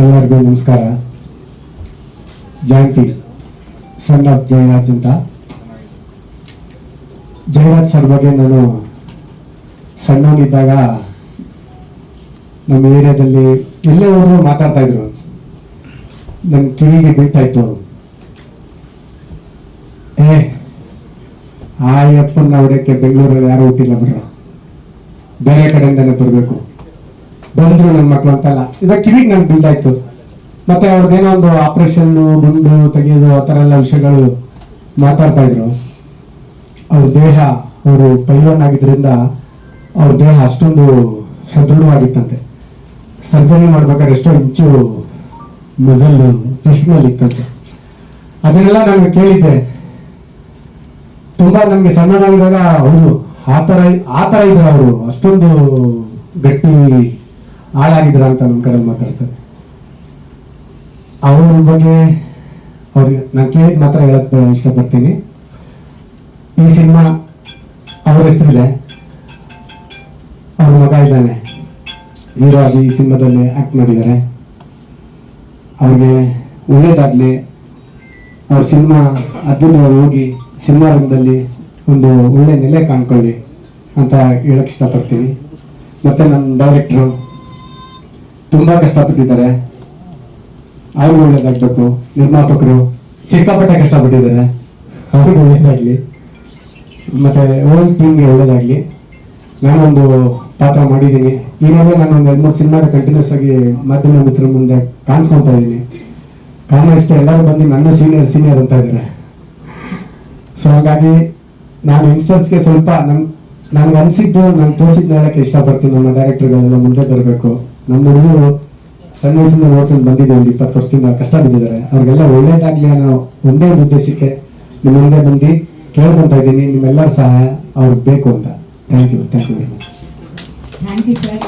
ಎಲ್ಲರಿಗೂ ನಮಸ್ಕಾರ. ಜಯಂತಿ son of Jayaraj ಅಂತ. ಜಯರಾಜ್ ಸರ್ ಬಗ್ಗೆ ನಾನು ಸಣ್ಣವನಿದ್ದಾಗ ನಮ್ಮ ಏರಿಯಾದಲ್ಲಿ ಎಲ್ಲೇ ಹೋದ್ರು ಮಾತಾಡ್ತಾ ಇದ್ರು. ನನ್ನ ಕಿವಿಗೆ ಬೀಳ್ತಾ ಇತ್ತು, ಆ ಅಪ್ಪನ ಹೊಡೆಯಕ್ಕೆ ಬೆಂಗಳೂರಲ್ಲಿ ಯಾರು ಹುಟ್ಟಿಲ್ಲ ಬಿಡ್ರ, ಬೇರೆ ಕಡೆಯಿಂದಾನೆ ಬರಬೇಕು, ಬಂದ್ರು ನನ್ನ ಮಕ್ಕಳು ಅಂತಲ್ಲ. ಇವಾಗ ಕಿವಿಗೆ ನಂಗೆ ಬೀಳ್ತಾ ಇತ್ತು. ಮತ್ತೆ ಅವ್ರದ್ದೇನೋ ಒಂದು ಆಪರೇಷನ್ ಗುಂಡು ತೆಗೆಯೋದು ಆ ಥರ ಎಲ್ಲ ವಿಷಯಗಳು ಮಾತಾಡ್ತಾ ಇದ್ರು. ಅವ್ರ ದೇಹ, ಅವರು ಪೈಲ್ವಾನ್ ಆಗಿದ್ರಿಂದ ಅವ್ರ ದೇಹ ಅಷ್ಟೊಂದು ಸದೃಢವಾಗಿತ್ತಂತೆ. ಸರ್ಜರಿ ಮಾಡ್ಬೇಕಾದ್ರೆ ಎಷ್ಟೋ ಇಂಚು ಮಜಲ್ ಚೆಸ್ಟ್ನಲ್ಲಿ ಇತ್ತಂತೆ. ಅದನ್ನೆಲ್ಲ ನಾನು ಕೇಳಿದ್ದೆ. ತುಂಬಾ ನಮ್ಗೆ ಸಣ್ಣನಾಗಿದ್ದಾಗ ಅವರು ಆ ಥರ ಇದ್ರು. ಅವರು ಅಷ್ಟೊಂದು ಗಟ್ಟಿ ಹಾಳಾಗಿದ್ರ ಅಂತ ನಮ್ಮ ಕಡೆ ಮಾತಾಡ್ತಾರೆ. ಅವ್ರ ಬಗ್ಗೆ ಅವ್ರಿಗೆ ನಾನು ಕೇಳಿದ ಮಾತ್ರ ಹೇಳಕ್ ಇಷ್ಟಪಡ್ತೀನಿ. ಈ ಸಿನಿಮಾ ಅವ್ರ ಹೆಸರಿದೆ, ಅವ್ರ ಮಗ ಇದ್ದಾನೆ ಹೀರೋ ಆಗಿ ಈ ಸಿನಿಮಾದಲ್ಲಿ ಆಕ್ಟ್ ಮಾಡಿದ್ದಾರೆ. ಅವ್ರಿಗೆ ಒಳ್ಳೇದಾಗ್ಲಿ, ಅವ್ರ ಸಿನಿಮಾ ಅದ್ಭುತವಾಗಿ ಹೋಗಿ ಸಿನಿಮಾ ರಂಗದಲ್ಲಿ ಒಂದು ಒಳ್ಳೆ ನೆಲೆ ಕಾಣ್ಕೊಳ್ಳಿ ಅಂತ ಹೇಳಕ್ ಇಷ್ಟಪಡ್ತೀನಿ. ಮತ್ತೆ ನಮ್ಮ ಡೈರೆಕ್ಟ್ರು ತುಂಬಾ ಕಷ್ಟಪಟ್ಟಿದ್ದಾರೆ, ಅವ್ರಿಗೂ ಒಳ್ಳೇದಾಗ್ಬೇಕು. ನಿರ್ಮಾಪಕರು ಸಿಕ್ಕಾಪಟ್ಟೆ ಕಷ್ಟಪಟ್ಟಿದ್ದಾರೆ, ಅವ್ರಿಗೂ ಒಳ್ಳೇದಾಗ್ಲಿ. ಮತ್ತೆ ಓಲ್ ಟೀಮ್ಗೆ ಒಳ್ಳೇದಾಗ್ಲಿ. ನಾನೊಂದು ಪಾತ್ರ ಮಾಡಿದ್ದೀನಿ. ಈಗಾಗಲೇ ನಾನು ಒಂದು 2-3 ಸಿನಿಮಾದ ಕಂಟಿನ್ಯೂಸ್ ಆಗಿ ಮಾಧ್ಯಮ ಮಿತ್ರರ ಮುಂದೆ ಕಾಣಿಸ್ಕೊತಾ ಇದ್ದೀನಿ. ಕಾರಣ ಇಷ್ಟೇ, ಎಲ್ಲರೂ ಬಂದು ನನ್ನ ಸೀನಿಯರ್ ಅಂತ ಇದ್ದಾರೆ. ಸೊ ಹಾಗಾಗಿ ನಾನು ಯಂಗ್ಸ್ಟರ್ಸ್ಗೆ ಸ್ವಲ್ಪ ನನ್ಗೆ ಅನಿಸಿದ್ದು, ನಾನು ತೋರಿಸಿದ್ದು ಹೇಳಕ್ಕೆ ಇಷ್ಟಪಡ್ತೀನಿ. ನಮ್ಮ ಡೈರೆಕ್ಟರ್ಗಳೆಲ್ಲ ಮುಂದೆ ಬರಬೇಕು. ನಮ್ಮ ಹುಡುಗರು ಸಣ್ಣ ವಯಸ್ಸಿಂದ ನೋಡ್ಕೊಂಡು ಬಂದಿದೆ, ಒಂದು 20 ವರ್ಷದಿಂದ ಕಷ್ಟ ಬಿದ್ದಿದ್ದಾರೆ. ಅವ್ರಿಗೆಲ್ಲ ಒಳ್ಳೇದಾಗ್ಲಿ ಅನ್ನೋ ಒಂದೇ ಒಂದು ಉದ್ದೇಶಕ್ಕೆ ನಿಮ್ಮ ಮುಂದೆ ಬಂದು ಕೇಳ್ಕೊಂತ ಇದ್ದೀನಿ. ನಿಮ್ಮೆಲ್ಲರ ಸಹಾಯ ಅವ್ರಿಗೆ ಬೇಕು ಅಂತ. Thank you very much. Thank you sir.